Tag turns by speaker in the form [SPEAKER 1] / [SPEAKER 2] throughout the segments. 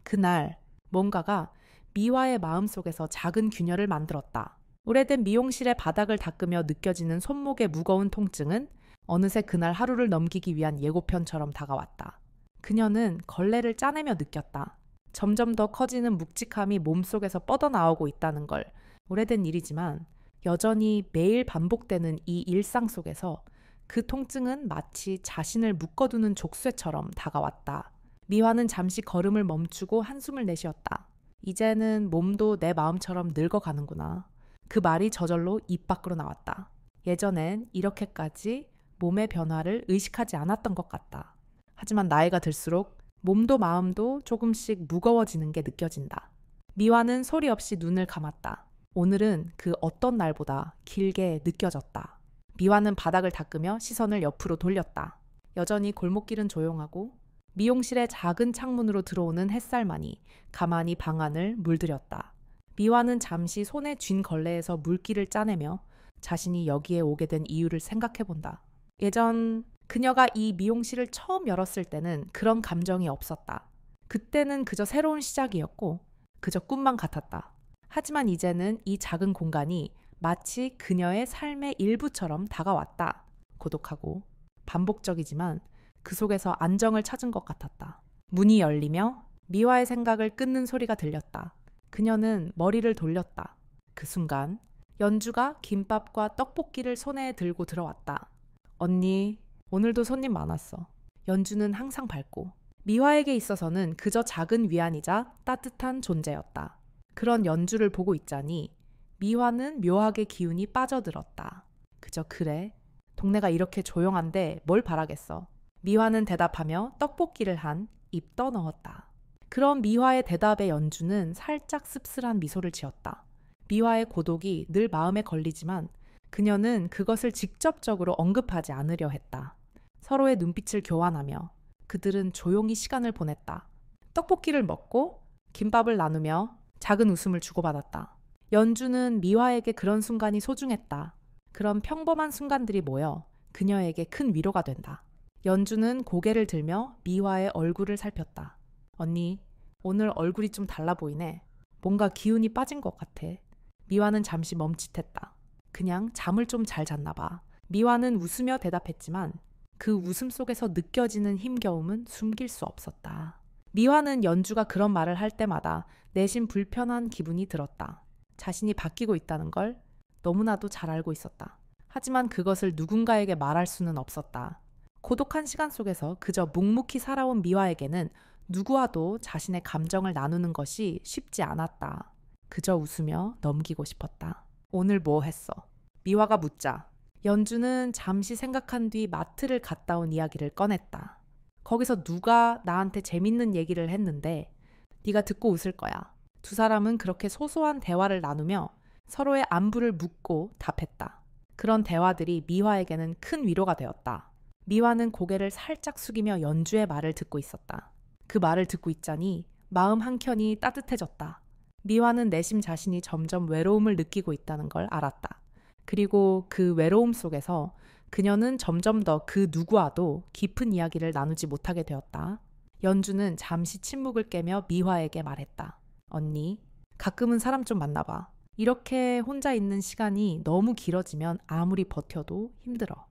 [SPEAKER 1] 그날 뭔가가 미화의 마음속에서 작은 균열을 만들었다. 오래된 미용실의 바닥을 닦으며 느껴지는 손목의 무거운 통증은 어느새 그날 하루를 넘기기 위한 예고편처럼 다가왔다. 그녀는 걸레를 짜내며 느꼈다. 점점 더 커지는 묵직함이 몸속에서 뻗어나오고 있다는 걸. 오래된 일이지만 여전히 매일 반복되는 이 일상 속에서 그 통증은 마치 자신을 묶어두는 족쇄처럼 다가왔다. 미화는 잠시 걸음을 멈추고 한숨을 내쉬었다. 이제는 몸도 내 마음처럼 늙어가는구나. 그 말이 저절로 입 밖으로 나왔다. 예전엔 이렇게까지 몸의 변화를 의식하지 않았던 것 같다. 하지만 나이가 들수록 몸도 마음도 조금씩 무거워지는 게 느껴진다. 미화는 소리 없이 눈을 감았다. 오늘은 그 어떤 날보다 길게 느껴졌다. 미화는 바닥을 닦으며 시선을 옆으로 돌렸다. 여전히 골목길은 조용하고 미용실의 작은 창문으로 들어오는 햇살만이 가만히 방 안을 물들였다. 미화는 잠시 손에 쥔 걸레에서 물기를 짜내며 자신이 여기에 오게 된 이유를 생각해본다. 예전 그녀가 이 미용실을 처음 열었을 때는 그런 감정이 없었다. 그때는 그저 새로운 시작이었고 그저 꿈만 같았다. 하지만 이제는 이 작은 공간이 마치 그녀의 삶의 일부처럼 다가왔다. 고독하고 반복적이지만 그 속에서 안정을 찾은 것 같았다. 문이 열리며 미화의 생각을 끊는 소리가 들렸다. 그녀는 머리를 돌렸다. 그 순간 연주가 김밥과 떡볶이를 손에 들고 들어왔다. 언니, 오늘도 손님 많았어. 연주는 항상 밝고 미화에게 있어서는 그저 작은 위안이자 따뜻한 존재였다. 그런 연주를 보고 있자니 미화는 묘하게 기운이 빠져들었다. 그저 그래. 동네가 이렇게 조용한데 뭘 바라겠어. 미화는 대답하며 떡볶이를 한 입 떠넣었다. 그런 미화의 대답에 연주는 살짝 씁쓸한 미소를 지었다. 미화의 고독이 늘 마음에 걸리지만 그녀는 그것을 직접적으로 언급하지 않으려 했다. 서로의 눈빛을 교환하며 그들은 조용히 시간을 보냈다. 떡볶이를 먹고 김밥을 나누며 작은 웃음을 주고받았다. 연주는 미화에게 그런 순간이 소중했다. 그런 평범한 순간들이 모여 그녀에게 큰 위로가 된다. 연주는 고개를 들며 미화의 얼굴을 살폈다. 언니, 오늘 얼굴이 좀 달라 보이네. 뭔가 기운이 빠진 것 같아. 미화는 잠시 멈칫했다. 그냥 잠을 좀 잘 잤나 봐. 미화는 웃으며 대답했지만 그 웃음 속에서 느껴지는 힘겨움은 숨길 수 없었다. 미화는 연주가 그런 말을 할 때마다 내심 불편한 기분이 들었다. 자신이 바뀌고 있다는 걸 너무나도 잘 알고 있었다. 하지만 그것을 누군가에게 말할 수는 없었다. 고독한 시간 속에서 그저 묵묵히 살아온 미화에게는 누구와도 자신의 감정을 나누는 것이 쉽지 않았다. 그저 웃으며 넘기고 싶었다. 오늘 뭐 했어? 미화가 묻자 연주는 잠시 생각한 뒤 마트를 갔다 온 이야기를 꺼냈다. 거기서 누가 나한테 재밌는 얘기를 했는데 네가 듣고 웃을 거야. 두 사람은 그렇게 소소한 대화를 나누며 서로의 안부를 묻고 답했다. 그런 대화들이 미화에게는 큰 위로가 되었다. 미화는 고개를 살짝 숙이며 연주의 말을 듣고 있었다. 그 말을 듣고 있자니 마음 한켠이 따뜻해졌다. 미화는 내심 자신이 점점 외로움을 느끼고 있다는 걸 알았다. 그리고 그 외로움 속에서 그녀는 점점 더 그 누구와도 깊은 이야기를 나누지 못하게 되었다. 연주는 잠시 침묵을 깨며 미화에게 말했다. 언니, 가끔은 사람 좀 만나봐. 이렇게 혼자 있는 시간이 너무 길어지면 아무리 버텨도 힘들어.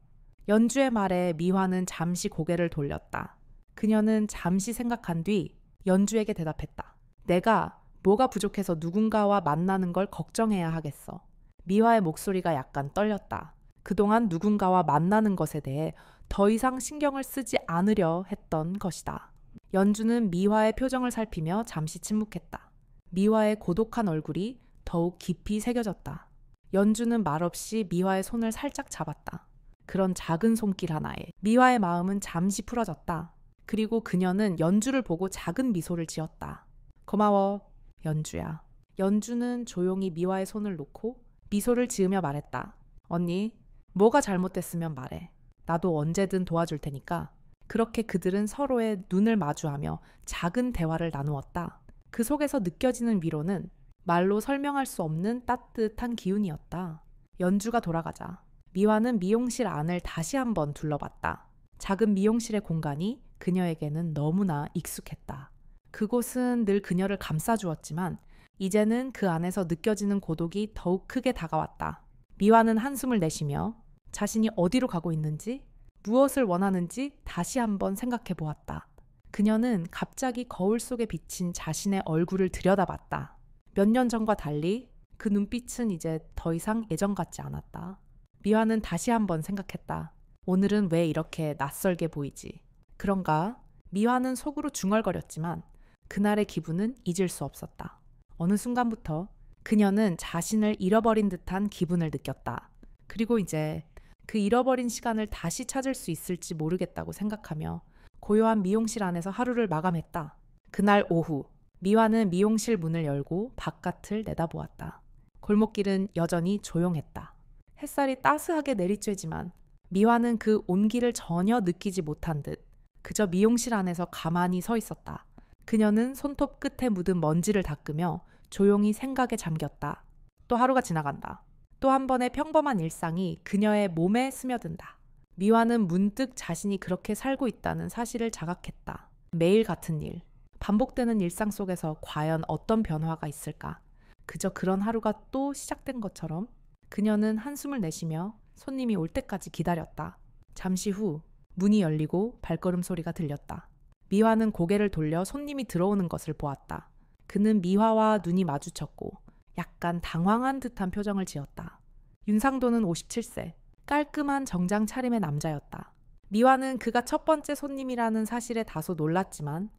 [SPEAKER 1] 연주의 말에 미화는 잠시 고개를 돌렸다. 그녀는 잠시 생각한 뒤 연주에게 대답했다. 내가 뭐가 부족해서 누군가와 만나는 걸 걱정해야 하겠어. 미화의 목소리가 약간 떨렸다. 그동안 누군가와 만나는 것에 대해 더 이상 신경을 쓰지 않으려 했던 것이다. 연주는 미화의 표정을 살피며 잠시 침묵했다. 미화의 고독한 얼굴이 더욱 깊이 새겨졌다. 연주는 말없이 미화의 손을 살짝 잡았다. 그런 작은 손길 하나에 미화의 마음은 잠시 풀어졌다. 그리고 그녀는 연주를 보고 작은 미소를 지었다. 고마워, 연주야. 연주는 조용히 미화의 손을 놓고 미소를 지으며 말했다. 언니, 뭐가 잘못됐으면 말해. 나도 언제든 도와줄 테니까. 그렇게 그들은 서로의 눈을 마주하며 작은 대화를 나누었다. 그 속에서 느껴지는 위로는 말로 설명할 수 없는 따뜻한 기운이었다. 연주가 돌아가자 미화는 미용실 안을 다시 한번 둘러봤다. 작은 미용실의 공간이 그녀에게는 너무나 익숙했다. 그곳은 늘 그녀를 감싸주었지만 이제는 그 안에서 느껴지는 고독이 더욱 크게 다가왔다. 미화는 한숨을 내쉬며 자신이 어디로 가고 있는지, 무엇을 원하는지 다시 한번 생각해 보았다. 그녀는 갑자기 거울 속에 비친 자신의 얼굴을 들여다봤다. 몇 년 전과 달리 그 눈빛은 이제 더 이상 예전 같지 않았다. 미화는 다시 한번 생각했다. 오늘은 왜 이렇게 낯설게 보이지? 그런가? 미화는 속으로 중얼거렸지만 그날의 기분은 잊을 수 없었다. 어느 순간부터 그녀는 자신을 잃어버린 듯한 기분을 느꼈다. 그리고 이제 그 잃어버린 시간을 다시 찾을 수 있을지 모르겠다고 생각하며 고요한 미용실 안에서 하루를 마감했다. 그날 오후, 미화는 미용실 문을 열고 바깥을 내다보았다. 골목길은 여전히 조용했다. 햇살이 따스하게 내리쬐지만 미화는 그 온기를 전혀 느끼지 못한 듯 그저 미용실 안에서 가만히 서 있었다. 그녀는 손톱 끝에 묻은 먼지를 닦으며 조용히 생각에 잠겼다. 또 하루가 지나간다. 또 한 번의 평범한 일상이 그녀의 몸에 스며든다. 미화는 문득 자신이 그렇게 살고 있다는 사실을 자각했다. 매일 같은 일, 반복되는 일상 속에서 과연 어떤 변화가 있을까? 그저 그런 하루가 또 시작된 것처럼 그녀는 한숨을 내쉬며 손님이 올 때까지 기다렸다. 잠시 후 문이 열리고 발걸음 소리가 들렸다. 미화는 고개를 돌려 손님이 들어오는 것을 보았다. 그는 미화와 눈이 마주쳤고 약간 당황한 듯한 표정을 지었다. 윤상도는 57세, 깔끔한 정장 차림의 남자였다. 미화는 그가 첫 번째 손님이라는 사실에 다소 놀랐지만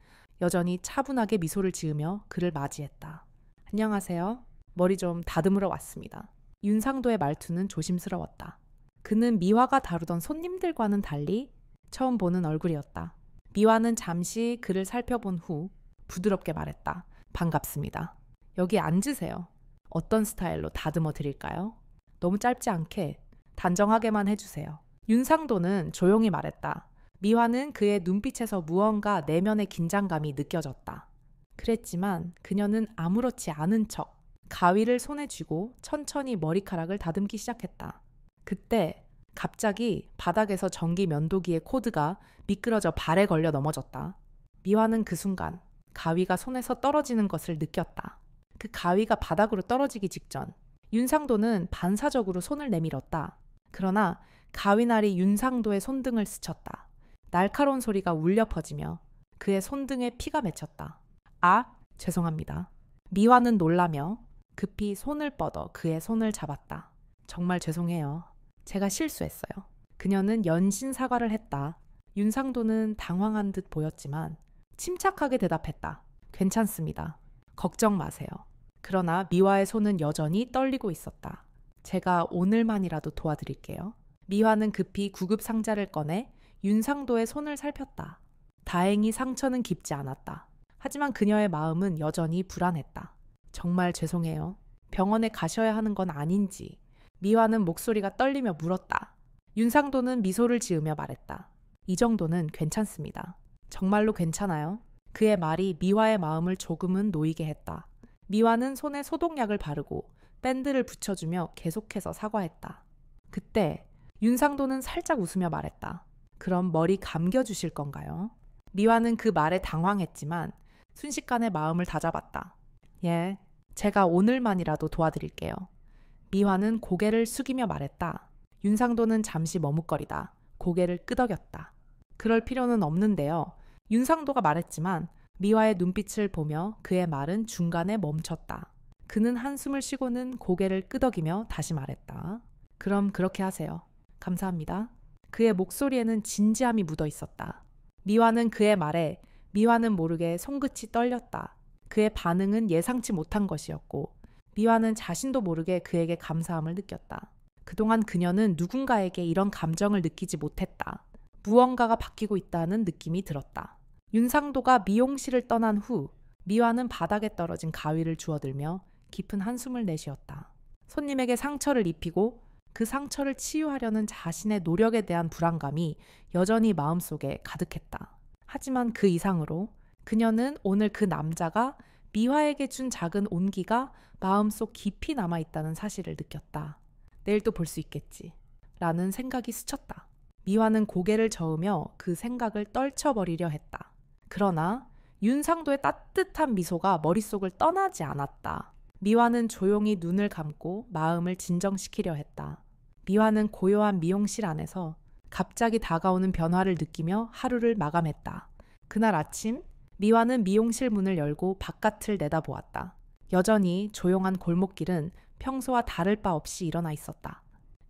[SPEAKER 1] 여전히 차분하게 미소를 지으며 그를 맞이했다. 안녕하세요. 머리 좀 다듬으러 왔습니다. 윤상도의 말투는 조심스러웠다. 그는 미화가 다루던 손님들과는 달리 처음 보는 얼굴이었다. 미화는 잠시 그를 살펴본 후 부드럽게 말했다. 반갑습니다. 여기 앉으세요. 어떤 스타일로 다듬어 드릴까요? 너무 짧지 않게 단정하게만 해주세요. 윤상도는 조용히 말했다. 미화는 그의 눈빛에서 무언가 내면의 긴장감이 느껴졌다. 그랬지만 그녀는 아무렇지 않은 척 가위를 손에 쥐고 천천히 머리카락을 다듬기 시작했다. 그때 갑자기 바닥에서 전기 면도기의 코드가 미끄러져 발에 걸려 넘어졌다. 미화는 그 순간 가위가 손에서 떨어지는 것을 느꼈다. 그 가위가 바닥으로 떨어지기 직전 윤상도는 반사적으로 손을 내밀었다. 그러나 가위날이 윤상도의 손등을 스쳤다. 날카로운 소리가 울려 퍼지며 그의 손등에 피가 맺혔다. 아, 죄송합니다. 미화는 놀라며 급히 손을 뻗어 그의 손을 잡았다. 정말 죄송해요. 제가 실수했어요. 그녀는 연신 사과를 했다. 윤상도는 당황한 듯 보였지만 침착하게 대답했다. 괜찮습니다. 걱정 마세요. 그러나 미화의 손은 여전히 떨리고 있었다. 제가 오늘만이라도 도와드릴게요. 미화는 급히 구급 상자를 꺼내 윤상도의 손을 살폈다. 다행히 상처는 깊지 않았다. 하지만 그녀의 마음은 여전히 불안했다. 정말 죄송해요. 병원에 가셔야 하는 건 아닌지. 미화는 목소리가 떨리며 물었다. 윤상도는 미소를 지으며 말했다. 이 정도는 괜찮습니다. 정말로 괜찮아요. 그의 말이 미화의 마음을 조금은 놓이게 했다. 미화는 손에 소독약을 바르고 밴드를 붙여주며 계속해서 사과했다. 그때 윤상도는 살짝 웃으며 말했다. 그럼 머리 감겨주실 건가요? 미화는 그 말에 당황했지만 순식간에 마음을 다잡았다. 예, 제가 오늘만이라도 도와드릴게요. 미화는 고개를 숙이며 말했다. 윤상도는 잠시 머뭇거리다 고개를 끄덕였다. 그럴 필요는 없는데요. 윤상도가 말했지만 미화의 눈빛을 보며 그의 말은 중간에 멈췄다. 그는 한숨을 쉬고는 고개를 끄덕이며 다시 말했다. 그럼 그렇게 하세요. 감사합니다. 그의 목소리에는 진지함이 묻어 있었다. 미화는 그의 말에 미화는 모르게 손끝이 떨렸다. 그의 반응은 예상치 못한 것이었고 미화는 자신도 모르게 그에게 감사함을 느꼈다. 그동안 그녀는 누군가에게 이런 감정을 느끼지 못했다. 무언가가 바뀌고 있다는 느낌이 들었다. 윤상도가 미용실을 떠난 후 미화는 바닥에 떨어진 가위를 주워들며 깊은 한숨을 내쉬었다. 손님에게 상처를 입히고 그 상처를 치유하려는 자신의 노력에 대한 불안감이 여전히 마음속에 가득했다. 하지만 그 이상으로 그녀는 오늘 그 남자가 미화에게 준 작은 온기가 마음속 깊이 남아있다는 사실을 느꼈다. 내일 또 볼 수 있겠지. 라는 생각이 스쳤다. 미화는 고개를 저으며 그 생각을 떨쳐버리려 했다. 그러나 윤상도의 따뜻한 미소가 머릿속을 떠나지 않았다. 미화는 조용히 눈을 감고 마음을 진정시키려 했다. 미화는 고요한 미용실 안에서 갑자기 다가오는 변화를 느끼며 하루를 마감했다. 그날 아침 미화는 미용실 문을 열고 바깥을 내다보았다. 여전히 조용한 골목길은 평소와 다를 바 없이 일어나 있었다.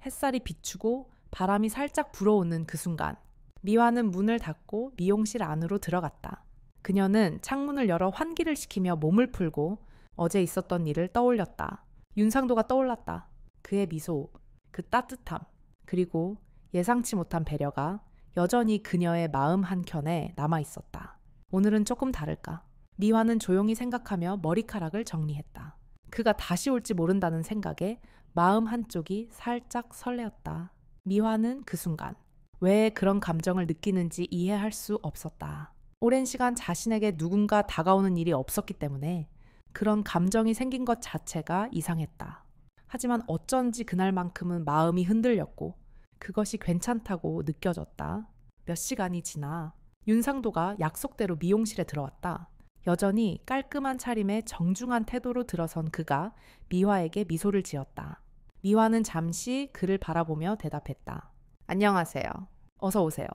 [SPEAKER 1] 햇살이 비추고 바람이 살짝 불어오는 그 순간 미화는 문을 닫고 미용실 안으로 들어갔다. 그녀는 창문을 열어 환기를 시키며 몸을 풀고 어제 있었던 일을 떠올렸다. 윤상도가 떠올랐다. 그의 미소, 그 따뜻함, 그리고 예상치 못한 배려가 여전히 그녀의 마음 한켠에 남아있었다. 오늘은 조금 다를까? 미화는 조용히 생각하며 머리카락을 정리했다. 그가 다시 올지 모른다는 생각에 마음 한쪽이 살짝 설레었다. 미화는 그 순간 왜 그런 감정을 느끼는지 이해할 수 없었다. 오랜 시간 자신에게 누군가 다가오는 일이 없었기 때문에 그런 감정이 생긴 것 자체가 이상했다. 하지만 어쩐지 그날만큼은 마음이 흔들렸고 그것이 괜찮다고 느껴졌다. 몇 시간이 지나 윤상도가 약속대로 미용실에 들어왔다. 여전히 깔끔한 차림에 정중한 태도로 들어선 그가 미화에게 미소를 지었다. 미화는 잠시 그를 바라보며 대답했다. 안녕하세요. 어서 오세요.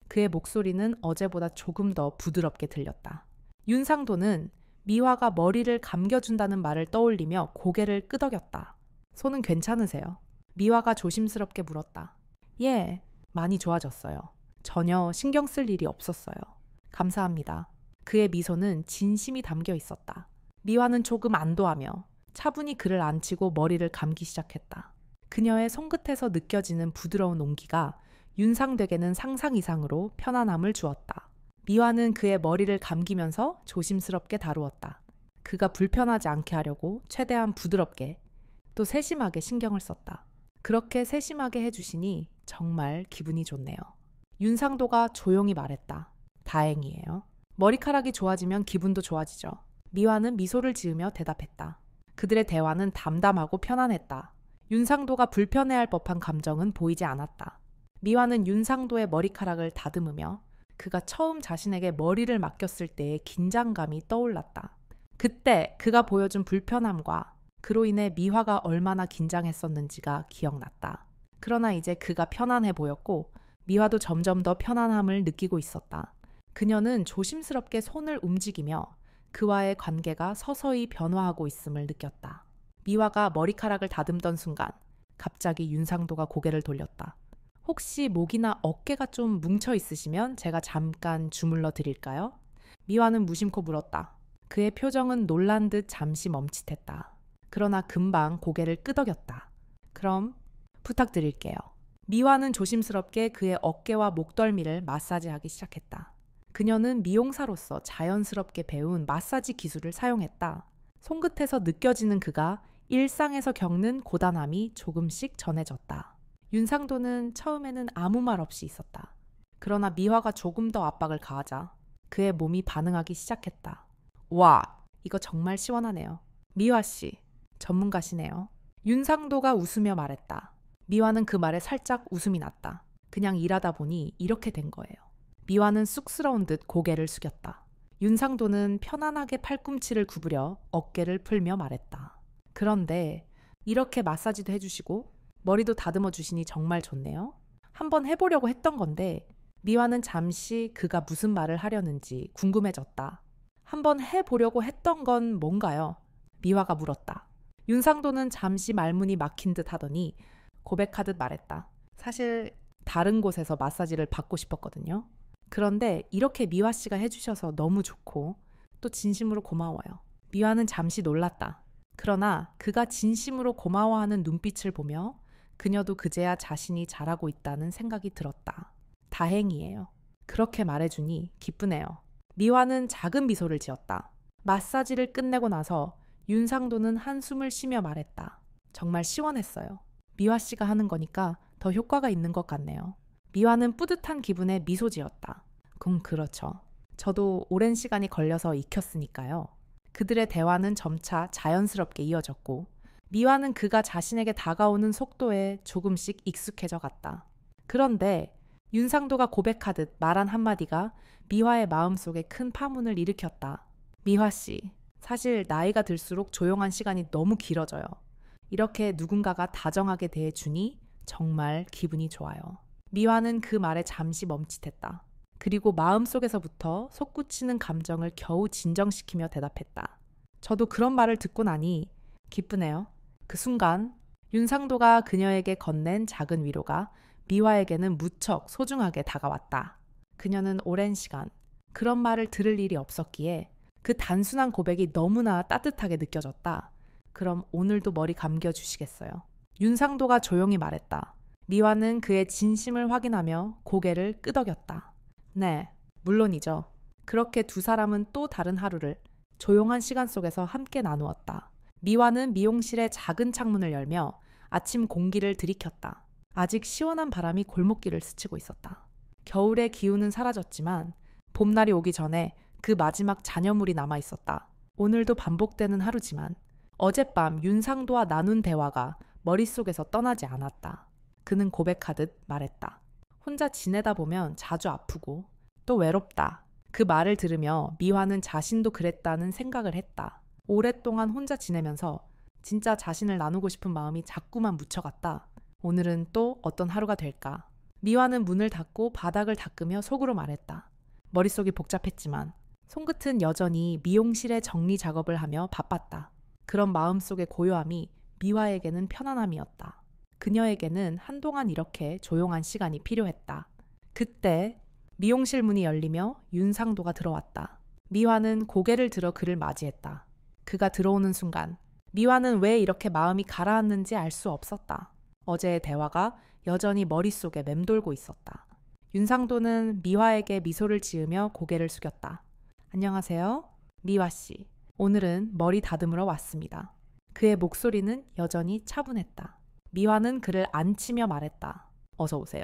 [SPEAKER 1] 그의 목소리는 어제보다 조금 더 부드럽게 들렸다. 윤상도는 미화가 머리를 감겨준다는 말을 떠올리며 고개를 끄덕였다. 손은 괜찮으세요? 미화가 조심스럽게 물었다. 예, 많이 좋아졌어요. 전혀 신경 쓸 일이 없었어요. 감사합니다. 그의 미소는 진심이 담겨 있었다. 미화는 조금 안도하며 차분히 그를 안치고 머리를 감기 시작했다. 그녀의 손끝에서 느껴지는 부드러운 온기가 윤상도에게는 상상 이상으로 편안함을 주었다. 미화는 그의 머리를 감기면서 조심스럽게 다루었다. 그가 불편하지 않게 하려고 최대한 부드럽게 또 세심하게 신경을 썼다. 그렇게 세심하게 해주시니 정말 기분이 좋네요. 윤상도가 조용히 말했다. 다행이에요. 머리카락이 좋아지면 기분도 좋아지죠. 미화는 미소를 지으며 대답했다. 그들의 대화는 담담하고 편안했다. 윤상도가 불편해할 법한 감정은 보이지 않았다. 미화는 윤상도의 머리카락을 다듬으며 그가 처음 자신에게 머리를 맡겼을 때의 긴장감이 떠올랐다. 그때 그가 보여준 불편함과 그로 인해 미화가 얼마나 긴장했었는지가 기억났다. 그러나 이제 그가 편안해 보였고 미화도 점점 더 편안함을 느끼고 있었다. 그녀는 조심스럽게 손을 움직이며 그와의 관계가 서서히 변화하고 있음을 느꼈다. 미화가 머리카락을 다듬던 순간 갑자기 윤상도가 고개를 돌렸다. 혹시 목이나 어깨가 좀 뭉쳐 있으시면 제가 잠깐 주물러 드릴까요? 미화는 무심코 물었다. 그의 표정은 놀란 듯 잠시 멈칫했다. 그러나 금방 고개를 끄덕였다. 그럼 부탁드릴게요. 미화는 조심스럽게 그의 어깨와 목덜미를 마사지하기 시작했다. 그녀는 미용사로서 자연스럽게 배운 마사지 기술을 사용했다. 손끝에서 느껴지는 그가 일상에서 겪는 고단함이 조금씩 전해졌다. 윤상도는 처음에는 아무 말 없이 있었다. 그러나 미화가 조금 더 압박을 가하자 그의 몸이 반응하기 시작했다. 와, 이거 정말 시원하네요. 미화 씨, 전문가시네요. 윤상도가 웃으며 말했다. 미화는 그 말에 살짝 웃음이 났다. 그냥 일하다 보니 이렇게 된 거예요. 미화는 쑥스러운 듯 고개를 숙였다. 윤상도는 편안하게 팔꿈치를 구부려 어깨를 풀며 말했다. 그런데 이렇게 마사지도 해주시고 머리도 다듬어 주시니 정말 좋네요. 한번 해보려고 했던 건데 미화는 잠시 그가 무슨 말을 하려는지 궁금해졌다. 한번 해보려고 했던 건 뭔가요? 미화가 물었다. 윤상도는 잠시 말문이 막힌 듯 하더니 고백하듯 말했다. 사실 다른 곳에서 마사지를 받고 싶었거든요. 그런데 이렇게 미화 씨가 해주셔서 너무 좋고 또 진심으로 고마워요. 미화는 잠시 놀랐다. 그러나 그가 진심으로 고마워하는 눈빛을 보며 그녀도 그제야 자신이 잘하고 있다는 생각이 들었다. 다행이에요. 그렇게 말해주니 기쁘네요. 미화는 작은 미소를 지었다. 마사지를 끝내고 나서 윤상도는 한숨을 쉬며 말했다. 정말 시원했어요. 미화 씨가 하는 거니까 더 효과가 있는 것 같네요. 미화는 뿌듯한 기분에 미소 지었다. 그렇죠. 저도 오랜 시간이 걸려서 익혔으니까요. 그들의 대화는 점차 자연스럽게 이어졌고 미화는 그가 자신에게 다가오는 속도에 조금씩 익숙해져 갔다. 그런데 윤상도가 고백하듯 말한 한마디가 미화의 마음속에 큰 파문을 일으켰다. 미화 씨, 사실 나이가 들수록 조용한 시간이 너무 길어져요. 이렇게 누군가가 다정하게 대해주니 정말 기분이 좋아요. 미화는 그 말에 잠시 멈칫했다. 그리고 마음속에서부터 솟구치는 감정을 겨우 진정시키며 대답했다. 저도 그런 말을 듣고 나니 기쁘네요. 그 순간 윤상도가 그녀에게 건넨 작은 위로가 미화에게는 무척 소중하게 다가왔다. 그녀는 오랜 시간 그런 말을 들을 일이 없었기에 그 단순한 고백이 너무나 따뜻하게 느껴졌다. 그럼 오늘도 머리 감겨주시겠어요? 윤상도가 조용히 말했다. 미화는 그의 진심을 확인하며 고개를 끄덕였다. 네, 물론이죠. 그렇게 두 사람은 또 다른 하루를 조용한 시간 속에서 함께 나누었다. 미화는 미용실의 작은 창문을 열며 아침 공기를 들이켰다. 아직 시원한 바람이 골목길을 스치고 있었다. 겨울의 기운은 사라졌지만 봄날이 오기 전에 그 마지막 잔여물이 남아 있었다. 오늘도 반복되는 하루지만 어젯밤 윤상도와 나눈 대화가 머릿속에서 떠나지 않았다. 그는 고백하듯 말했다. 혼자 지내다 보면 자주 아프고 또 외롭다. 그 말을 들으며 미화는 자신도 그랬다는 생각을 했다. 오랫동안 혼자 지내면서 진짜 자신을 나누고 싶은 마음이 자꾸만 묻혀갔다. 오늘은 또 어떤 하루가 될까? 미화는 문을 닫고 바닥을 닦으며 속으로 말했다. 머릿속이 복잡했지만 손끝은 여전히 미용실의 정리 작업을 하며 바빴다. 그런 마음속의 고요함이 미화에게는 편안함이었다. 그녀에게는 한동안 이렇게 조용한 시간이 필요했다. 그때 미용실 문이 열리며 윤상도가 들어왔다. 미화는 고개를 들어 그를 맞이했다. 그가 들어오는 순간 미화는 왜 이렇게 마음이 가라앉는지 알 수 없었다. 어제의 대화가 여전히 머릿속에 맴돌고 있었다. 윤상도는 미화에게 미소를 지으며 고개를 숙였다. 안녕하세요. 미화 씨. 오늘은 머리 다듬으러 왔습니다. 그의 목소리는 여전히 차분했다. 미화는 그를 안치며 말했다. 어서 오세요.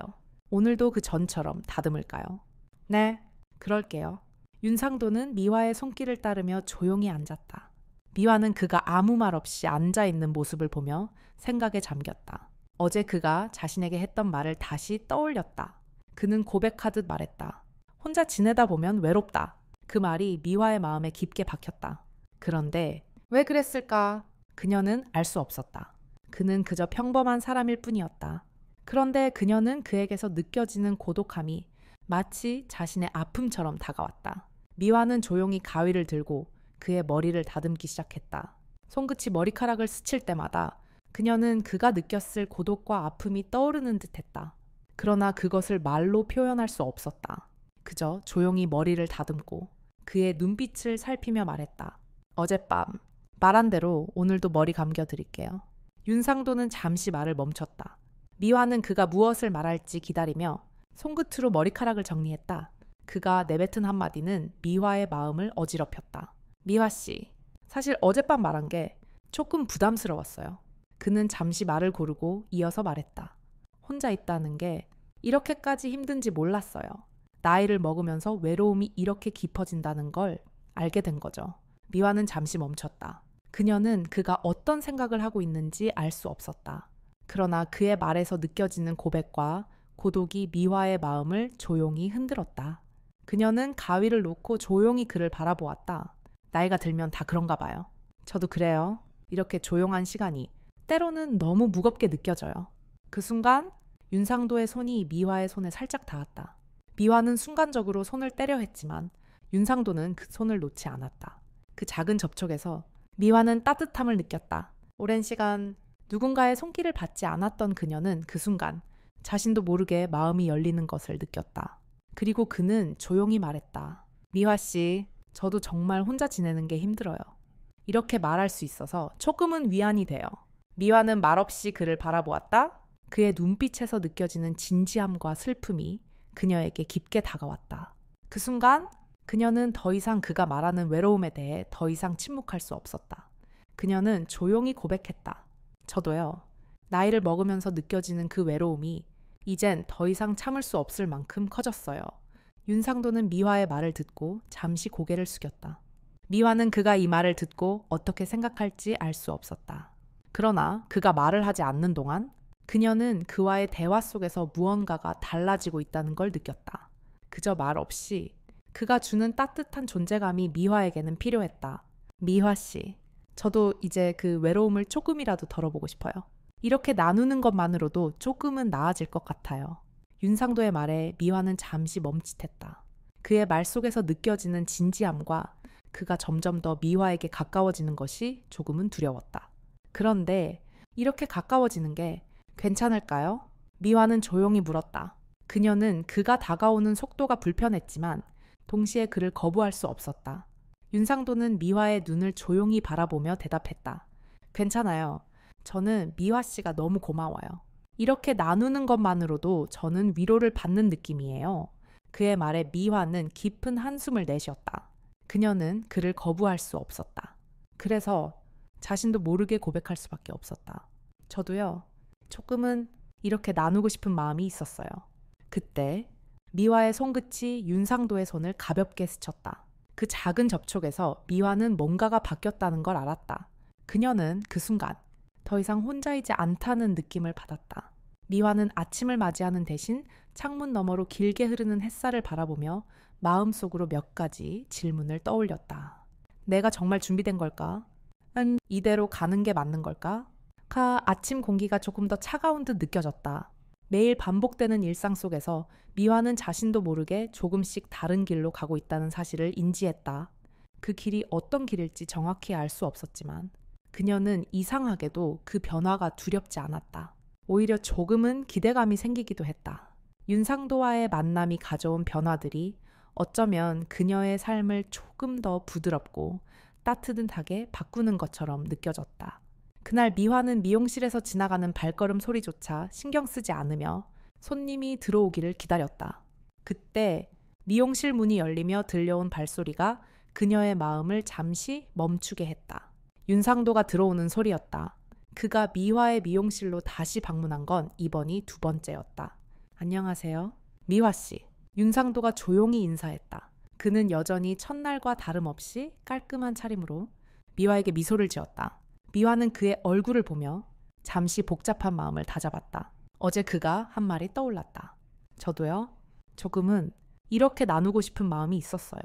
[SPEAKER 1] 오늘도 그 전처럼 다듬을까요? 네, 그럴게요. 윤상도는 미화의 손길을 따르며 조용히 앉았다. 미화는 그가 아무 말 없이 앉아있는 모습을 보며 생각에 잠겼다. 어제 그가 자신에게 했던 말을 다시 떠올렸다. 그는 고백하듯 말했다. 혼자 지내다 보면 외롭다. 그 말이 미화의 마음에 깊게 박혔다. 그런데 왜 그랬을까? 그녀는 알 수 없었다. 그는 그저 평범한 사람일 뿐이었다. 그런데 그녀는 그에게서 느껴지는 고독함이 마치 자신의 아픔처럼 다가왔다. 미화는 조용히 가위를 들고 그의 머리를 다듬기 시작했다. 손끝이 머리카락을 스칠 때마다 그녀는 그가 느꼈을 고독과 아픔이 떠오르는 듯했다. 그러나 그것을 말로 표현할 수 없었다. 그저 조용히 머리를 다듬고 그의 눈빛을 살피며 말했다. 어젯밤 말한 대로 오늘도 머리 감겨드릴게요. 윤상도는 잠시 말을 멈췄다. 미화는 그가 무엇을 말할지 기다리며 손끝으로 머리카락을 정리했다. 그가 내뱉은 한마디는 미화의 마음을 어지럽혔다. 미화 씨, 사실 어젯밤 말한 게 조금 부담스러웠어요. 그는 잠시 말을 고르고 이어서 말했다. 혼자 있다는 게 이렇게까지 힘든지 몰랐어요. 나이를 먹으면서 외로움이 이렇게 깊어진다는 걸 알게 된 거죠. 미화는 잠시 멈췄다. 그녀는 그가 어떤 생각을 하고 있는지 알 수 없었다. 그러나 그의 말에서 느껴지는 고백과 고독이 미화의 마음을 조용히 흔들었다. 그녀는 가위를 놓고 조용히 그를 바라보았다. 나이가 들면 다 그런가 봐요. 저도 그래요. 이렇게 조용한 시간이 때로는 너무 무겁게 느껴져요. 그 순간 윤상도의 손이 미화의 손에 살짝 닿았다. 미화는 순간적으로 손을 떼려 했지만 윤상도는 그 손을 놓지 않았다. 그 작은 접촉에서 미화는 따뜻함을 느꼈다. 오랜 시간 누군가의 손길을 받지 않았던 그녀는 그 순간 자신도 모르게 마음이 열리는 것을 느꼈다. 그리고 그는 조용히 말했다. 미화 씨, 저도 정말 혼자 지내는 게 힘들어요. 이렇게 말할 수 있어서 조금은 위안이 돼요. 미화는 말없이 그를 바라보았다. 그의 눈빛에서 느껴지는 진지함과 슬픔이 그녀에게 깊게 다가왔다. 그 순간 그녀는 더 이상 그가 말하는 외로움에 대해 더 이상 침묵할 수 없었다. 그녀는 조용히 고백했다. 저도요. 나이를 먹으면서 느껴지는 그 외로움이 이젠 더 이상 참을 수 없을 만큼 커졌어요. 윤상도는 미화의 말을 듣고 잠시 고개를 숙였다. 미화는 그가 이 말을 듣고 어떻게 생각할지 알 수 없었다. 그러나 그가 말을 하지 않는 동안 그녀는 그와의 대화 속에서 무언가가 달라지고 있다는 걸 느꼈다. 그저 말 없이 그가 주는 따뜻한 존재감이 미화에게는 필요했다. 미화 씨, 저도 이제 그 외로움을 조금이라도 덜어보고 싶어요. 이렇게 나누는 것만으로도 조금은 나아질 것 같아요. 윤상도의 말에 미화는 잠시 멈칫했다. 그의 말 속에서 느껴지는 진지함과 그가 점점 더 미화에게 가까워지는 것이 조금은 두려웠다. 그런데 이렇게 가까워지는 게 괜찮을까요? 미화는 조용히 물었다. 그녀는 그가 다가오는 속도가 불편했지만 동시에 그를 거부할 수 없었다. 윤상도는 미화의 눈을 조용히 바라보며 대답했다. 괜찮아요. 저는 미화 씨가 너무 고마워요. 이렇게 나누는 것만으로도 저는 위로를 받는 느낌이에요. 그의 말에 미화는 깊은 한숨을 내쉬었다. 그녀는 그를 거부할 수 없었다. 그래서 자신도 모르게 고백할 수밖에 없었다. 저도요, 조금은 이렇게 나누고 싶은 마음이 있었어요. 그때 미화의 손끝이 윤상도의 손을 가볍게 스쳤다. 그 작은 접촉에서 미화는 뭔가가 바뀌었다는 걸 알았다. 그녀는 그 순간 더 이상 혼자이지 않다는 느낌을 받았다. 미화는 아침을 맞이하는 대신 창문 너머로 길게 흐르는 햇살을 바라보며 마음속으로 몇 가지 질문을 떠올렸다. 내가 정말 준비된 걸까? 이대로 가는 게 맞는 걸까? 아침 공기가 조금 더 차가운 듯 느껴졌다. 매일 반복되는 일상 속에서 미화는 자신도 모르게 조금씩 다른 길로 가고 있다는 사실을 인지했다. 그 길이 어떤 길일지 정확히 알 수 없었지만 그녀는 이상하게도 그 변화가 두렵지 않았다. 오히려 조금은 기대감이 생기기도 했다. 윤상도와의 만남이 가져온 변화들이 어쩌면 그녀의 삶을 조금 더 부드럽고 따뜻하게 바꾸는 것처럼 느껴졌다. 그날 미화는 미용실에서 지나가는 발걸음 소리조차 신경 쓰지 않으며 손님이 들어오기를 기다렸다. 그때 미용실 문이 열리며 들려온 발소리가 그녀의 마음을 잠시 멈추게 했다. 윤상도가 들어오는 소리였다. 그가 미화의 미용실로 다시 방문한 건 이번이 두 번째였다. 안녕하세요. 미화 씨. 윤상도가 조용히 인사했다. 그는 여전히 첫날과 다름없이 깔끔한 차림으로 미화에게 미소를 지었다. 미화는 그의 얼굴을 보며 잠시 복잡한 마음을 다잡았다. 어제 그가 한 말이 떠올랐다. 저도요, 조금은 이렇게 나누고 싶은 마음이 있었어요.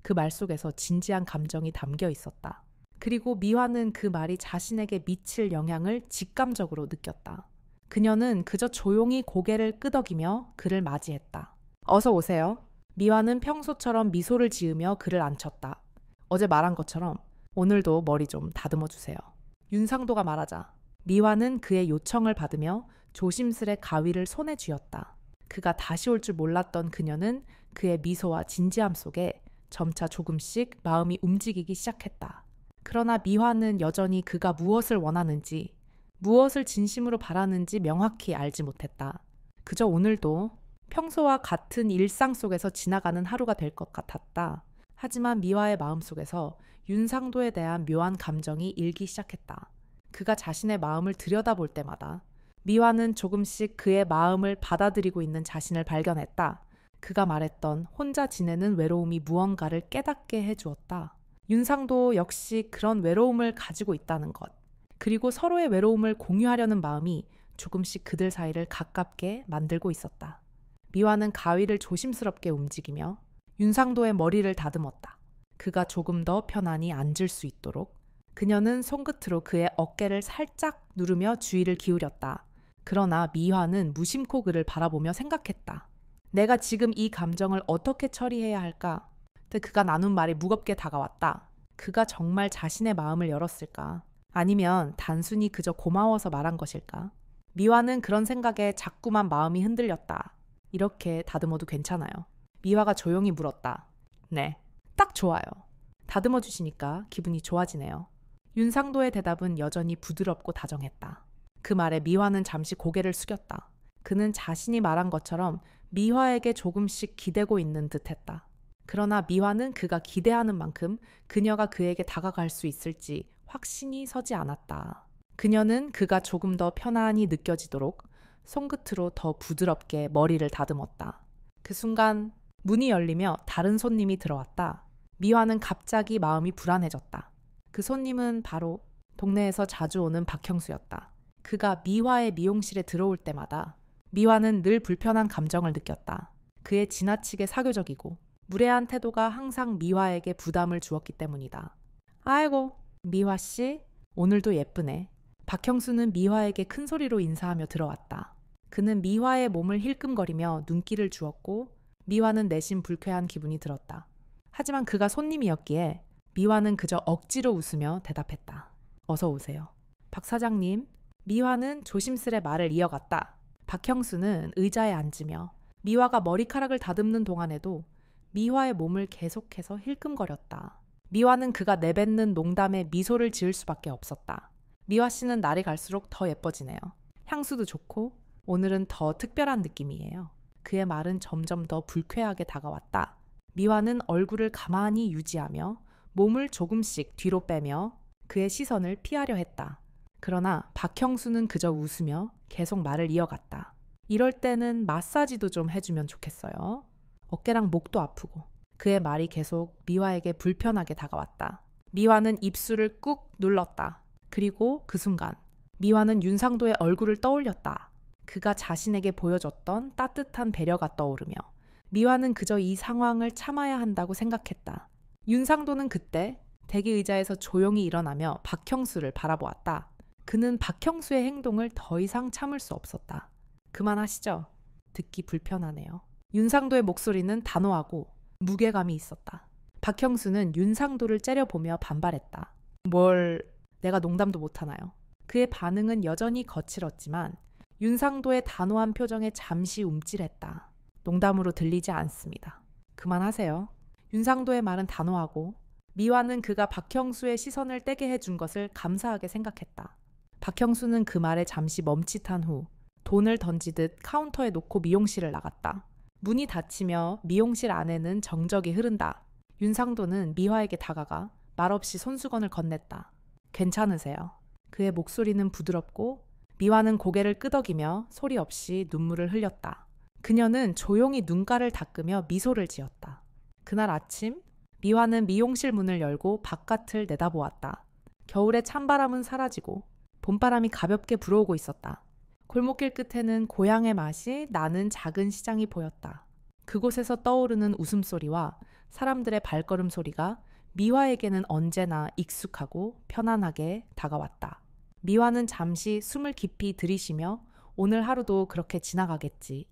[SPEAKER 1] 그 말 속에서 진지한 감정이 담겨 있었다. 그리고 미화는 그 말이 자신에게 미칠 영향을 직감적으로 느꼈다. 그녀는 그저 조용히 고개를 끄덕이며 그를 맞이했다. 어서 오세요. 미화는 평소처럼 미소를 지으며 그를 앉혔다. 어제 말한 것처럼 오늘도 머리 좀 다듬어 주세요. 윤상도가 말하자 미화는 그의 요청을 받으며 조심스레 가위를 손에 쥐었다. 그가 다시 올 줄 몰랐던 그녀는 그의 미소와 진지함 속에 점차 조금씩 마음이 움직이기 시작했다. 그러나 미화는 여전히 그가 무엇을 원하는지, 무엇을 진심으로 바라는지 명확히 알지 못했다. 그저 오늘도 평소와 같은 일상 속에서 지나가는 하루가 될 것 같았다. 하지만 미화의 마음속에서 윤상도에 대한 묘한 감정이 일기 시작했다. 그가 자신의 마음을 들여다볼 때마다 미화는 조금씩 그의 마음을 받아들이고 있는 자신을 발견했다. 그가 말했던 혼자 지내는 외로움이 무언가를 깨닫게 해주었다. 윤상도 역시 그런 외로움을 가지고 있다는 것. 그리고 서로의 외로움을 공유하려는 마음이 조금씩 그들 사이를 가깝게 만들고 있었다. 미화는 가위를 조심스럽게 움직이며 윤상도의 머리를 다듬었다. 그가 조금 더 편안히 앉을 수 있도록. 그녀는 손끝으로 그의 어깨를 살짝 누르며 주의를 기울였다. 그러나 미화는 무심코 그를 바라보며 생각했다. 내가 지금 이 감정을 어떻게 처리해야 할까? 근데 그가 나눈 말이 무겁게 다가왔다. 그가 정말 자신의 마음을 열었을까? 아니면 단순히 그저 고마워서 말한 것일까? 미화는 그런 생각에 자꾸만 마음이 흔들렸다. 이렇게 다듬어도 괜찮아요. 미화가 조용히 물었다. 네, 딱 좋아요. 다듬어 주시니까 기분이 좋아지네요. 윤상도의 대답은 여전히 부드럽고 다정했다. 그 말에 미화는 잠시 고개를 숙였다. 그는 자신이 말한 것처럼 미화에게 조금씩 기대고 있는 듯했다. 그러나 미화는 그가 기대하는 만큼 그녀가 그에게 다가갈 수 있을지 확신이 서지 않았다. 그녀는 그가 조금 더 편안히 느껴지도록 손끝으로 더 부드럽게 머리를 다듬었다. 그 순간 문이 열리며 다른 손님이 들어왔다. 미화는 갑자기 마음이 불안해졌다. 그 손님은 바로 동네에서 자주 오는 박형수였다. 그가 미화의 미용실에 들어올 때마다 미화는 늘 불편한 감정을 느꼈다. 그의 지나치게 사교적이고 무례한 태도가 항상 미화에게 부담을 주었기 때문이다. 아이고, 미화 씨, 오늘도 예쁘네. 박형수는 미화에게 큰 소리로 인사하며 들어왔다. 그는 미화의 몸을 힐끔거리며 눈길을 주었고 미화는 내심 불쾌한 기분이 들었다. 하지만 그가 손님이었기에 미화는 그저 억지로 웃으며 대답했다. 어서 오세요. 박 사장님, 미화는 조심스레 말을 이어갔다. 박형수는 의자에 앉으며 미화가 머리카락을 다듬는 동안에도 미화의 몸을 계속해서 힐끔거렸다. 미화는 그가 내뱉는 농담에 미소를 지을 수밖에 없었다. 미화 씨는 날이 갈수록 더 예뻐지네요. 향수도 좋고 오늘은 더 특별한 느낌이에요. 그의 말은 점점 더 불쾌하게 다가왔다. 미화는 얼굴을 가만히 유지하며 몸을 조금씩 뒤로 빼며 그의 시선을 피하려 했다. 그러나 박형수는 그저 웃으며 계속 말을 이어갔다. 이럴 때는 마사지도 좀 해주면 좋겠어요. 어깨랑 목도 아프고. 그의 말이 계속 미화에게 불편하게 다가왔다. 미화는 입술을 꾹 눌렀다. 그리고 그 순간 미화는 윤상도의 얼굴을 떠올렸다. 그가 자신에게 보여줬던 따뜻한 배려가 떠오르며 미화는 그저 이 상황을 참아야 한다고 생각했다. 윤상도는 그때 대기 의자에서 조용히 일어나며 박형수를 바라보았다. 그는 박형수의 행동을 더 이상 참을 수 없었다. 그만하시죠. 듣기 불편하네요. 윤상도의 목소리는 단호하고 무게감이 있었다. 박형수는 윤상도를 째려보며 반발했다. 뭘, 내가 농담도 못하나요? 그의 반응은 여전히 거칠었지만 윤상도의 단호한 표정에 잠시 움찔했다. 농담으로 들리지 않습니다. 그만하세요. 윤상도의 말은 단호하고 미화는 그가 박형수의 시선을 떼게 해준 것을 감사하게 생각했다. 박형수는 그 말에 잠시 멈칫한 후 돈을 던지듯 카운터에 놓고 미용실을 나갔다. 문이 닫히며 미용실 안에는 정적이 흐른다. 윤상도는 미화에게 다가가 말없이 손수건을 건넸다. 괜찮으세요? 그의 목소리는 부드럽고 미화는 고개를 끄덕이며 소리 없이 눈물을 흘렸다. 그녀는 조용히 눈가를 닦으며 미소를 지었다. 그날 아침 미화는 미용실 문을 열고 바깥을 내다보았다. 겨울의 찬바람은 사라지고 봄바람이 가볍게 불어오고 있었다. 골목길 끝에는 고향의 맛이 나는 작은 시장이 보였다. 그곳에서 떠오르는 웃음소리와 사람들의 발걸음 소리가 미화에게는 언제나 익숙하고 편안하게 다가왔다. 미화는 잠시 숨을 깊이 들이쉬며 오늘 하루도 그렇게 지나가겠지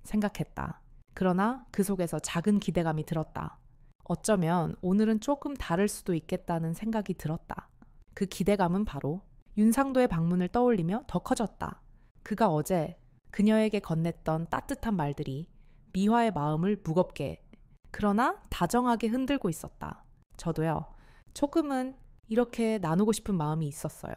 [SPEAKER 1] 생각했다. 그러나 그 속에서 작은 기대감이 들었다. 어쩌면 오늘은 조금 다를 수도 있겠다는 생각이 들었다. 그 기대감은 바로 윤상도의 방문을 떠올리며 더 커졌다. 그가 어제 그녀에게 건넸던 따뜻한 말들이 미화의 마음을 무겁게 그러나 다정하게 흔들고 있었다. 저도요. 조금은 이렇게 나누고 싶은 마음이 있었어요.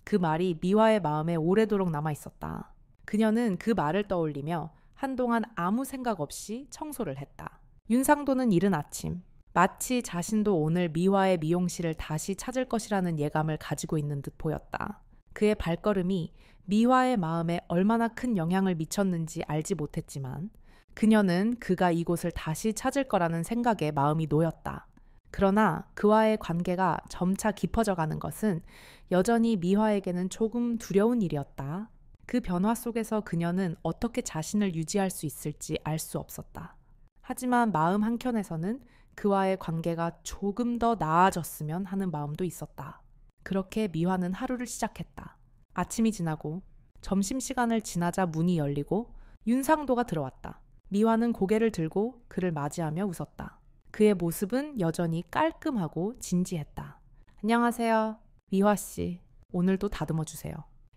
[SPEAKER 1] 그 말이 미화의 마음에 오래도록 남아 있었다. 그녀는 그 말을 떠올리며 한동안 아무 생각 없이 청소를 했다. 윤상도는 이른 아침 마치 자신도 오늘 미화의 미용실을 다시 찾을 것이라는 예감을 가지고 있는 듯 보였다. 그의 발걸음이 미화의 마음에 얼마나 큰 영향을 미쳤는지 알지 못했지만 그녀는 그가 이곳을 다시 찾을 거라는 생각에 마음이 놓였다. 그러나 그와의 관계가 점차 깊어져 가는 것은 여전히 미화에게는 조금 두려운 일이었다. 그 변화 속에서 그녀는 어떻게 자신을 유지할 수 있을지 알 수 없었다. 하지만 마음 한켠에서는 그와의 관계가 조금 더 나아졌으면 하는 마음도 있었다. 그렇게 미화는 하루를 시작했다. 아침이 지나고 점심시간을 지나자 문이 열리고 윤상도가 들어왔다. 미화는 고개를 들고 그를 맞이하며 웃었다. 그의 모습은 여전히 깔끔하고 진지했다. 안녕하세요. 미화 씨, 오늘도 다듬어 주세요.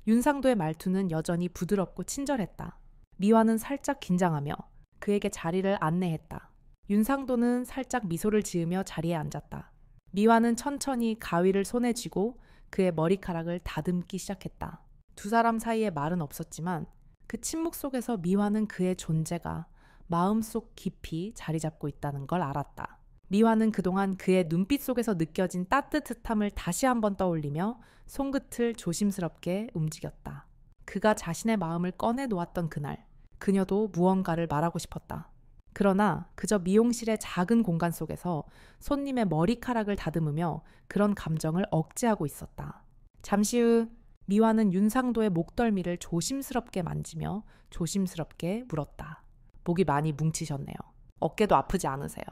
[SPEAKER 1] 윤상도의 말투는 여전히 부드럽고 친절했다. 미화는 살짝 긴장하며 그에게 자리를 안내했다. 윤상도는 살짝 미소를 지으며 자리에 앉았다. 미화는 천천히 가위를 손에 쥐고 그의 머리카락을 다듬기 시작했다. 두 사람 사이에 말은 없었지만 그 침묵 속에서 미화는 그의 존재가 마음속 깊이 자리 잡고 있다는 걸 알았다. 미화는 그동안 그의 눈빛 속에서 느껴진 따뜻함을 다시 한번 떠올리며 손끝을 조심스럽게 움직였다. 그가 자신의 마음을 꺼내 놓았던 그날, 그녀도 무언가를 말하고 싶었다. 그러나 그저 미용실의 작은 공간 속에서 손님의 머리카락을 다듬으며 그런 감정을 억제하고 있었다. 잠시 후 미화는 윤상도의 목덜미를 조심스럽게 만지며 조심스럽게 물었다. 목이 많이 뭉치셨네요. 어깨도 아프지 않으세요?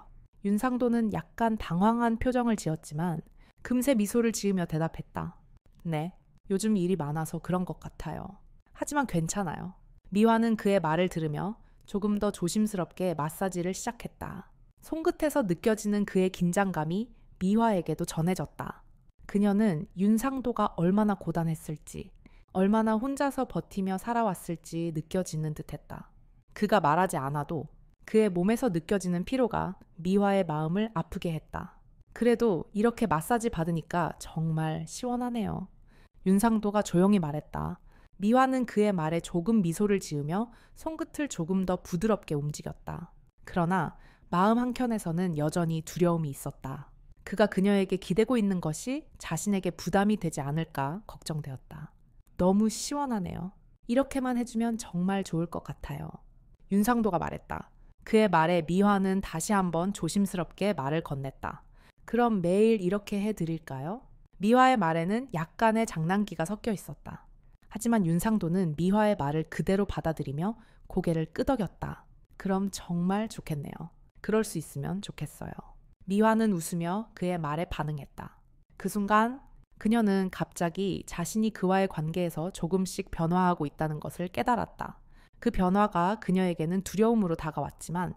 [SPEAKER 1] 윤상도는 약간 당황한 표정을 지었지만 금세 미소를 지으며 대답했다. 네, 요즘 일이 많아서 그런 것 같아요. 하지만 괜찮아요. 미화는 그의 말을 들으며 조금 더 조심스럽게 마사지를 시작했다. 손끝에서 느껴지는 그의 긴장감이 미화에게도 전해졌다. 그녀는 윤상도가 얼마나 고단했을지, 얼마나 혼자서 버티며 살아왔을지 느껴지는 듯했다. 그가 말하지 않아도 그의 몸에서 느껴지는 피로가 미화의 마음을 아프게 했다. 그래도 이렇게 마사지 받으니까 정말 시원하네요. 윤상도가 조용히 말했다. 미화는 그의 말에 조금 미소를 지으며 손끝을 조금 더 부드럽게 움직였다. 그러나 마음 한켠에서는 여전히 두려움이 있었다. 그가 그녀에게 기대고 있는 것이 자신에게 부담이 되지 않을까 걱정되었다. 너무 시원하네요. 이렇게만 해주면 정말 좋을 것 같아요. 윤상도가 말했다. 그의 말에 미화는 다시 한번 조심스럽게 말을 건넸다. 그럼 매일 이렇게 해드릴까요? 미화의 말에는 약간의 장난기가 섞여 있었다. 하지만 윤상도는 미화의 말을 그대로 받아들이며 고개를 끄덕였다. 그럼 정말 좋겠네요. 그럴 수 있으면 좋겠어요. 미화는 웃으며 그의 말에 반응했다. 그 순간 그녀는 갑자기 자신이 그와의 관계에서 조금씩 변화하고 있다는 것을 깨달았다. 그 변화가 그녀에게는 두려움으로 다가왔지만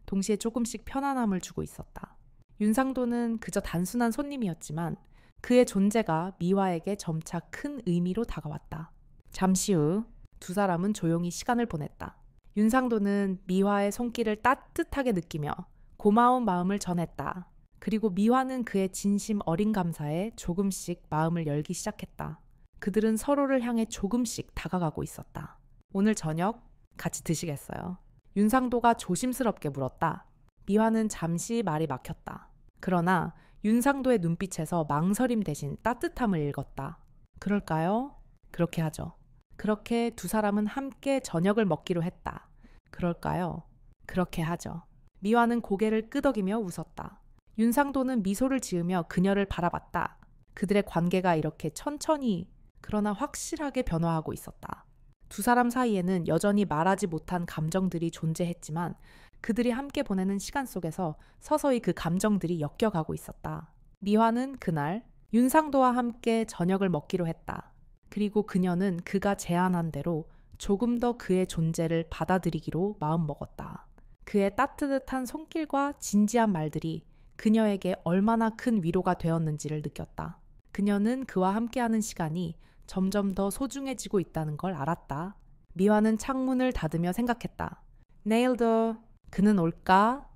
[SPEAKER 1] 동시에 조금씩 편안함을 주고 있었다. 윤상도는 그저 단순한 손님이었지만 그의 존재가 미화에게 점차 큰 의미로 다가왔다. 잠시 후 두 사람은 조용히 시간을 보냈다. 윤상도는 미화의 손길을 따뜻하게 느끼며 고마운 마음을 전했다. 그리고 미화는 그의 진심 어린 감사에 조금씩 마음을 열기 시작했다. 그들은 서로를 향해 조금씩 다가가고 있었다. 오늘 저녁 같이 드시겠어요? 윤상도가 조심스럽게 물었다. 미화는 잠시 말이 막혔다. 그러나 윤상도의 눈빛에서 망설임 대신 따뜻함을 읽었다. 그럴까요? 그렇게 하죠. 그렇게 두 사람은 함께 저녁을 먹기로 했다. 그럴까요? 그렇게 하죠. 미화는 고개를 끄덕이며 웃었다. 윤상도는 미소를 지으며 그녀를 바라봤다. 그들의 관계가 이렇게 천천히 그러나 확실하게 변화하고 있었다. 두 사람 사이에는 여전히 말하지 못한 감정들이 존재했지만 그들이 함께 보내는 시간 속에서 서서히 그 감정들이 엮여가고 있었다. 미화는 그날 윤상도와 함께 저녁을 먹기로 했다. 그리고 그녀는 그가 제안한 대로 조금 더 그의 존재를 받아들이기로 마음먹었다. 그의 따뜻한 손길과 진지한 말들이 그녀에게 얼마나 큰 위로가 되었는지를 느꼈다. 그녀는 그와 함께하는 시간이 점점 더 소중해지고 있다는 걸 알았다. 미화는 창문을 닫으며 생각했다. 내일도 그는 올까?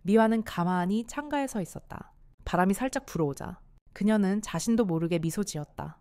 [SPEAKER 1] 미화는 가만히 창가에 서 있었다. 바람이 살짝 불어오자 그녀는 자신도 모르게 미소 지었다.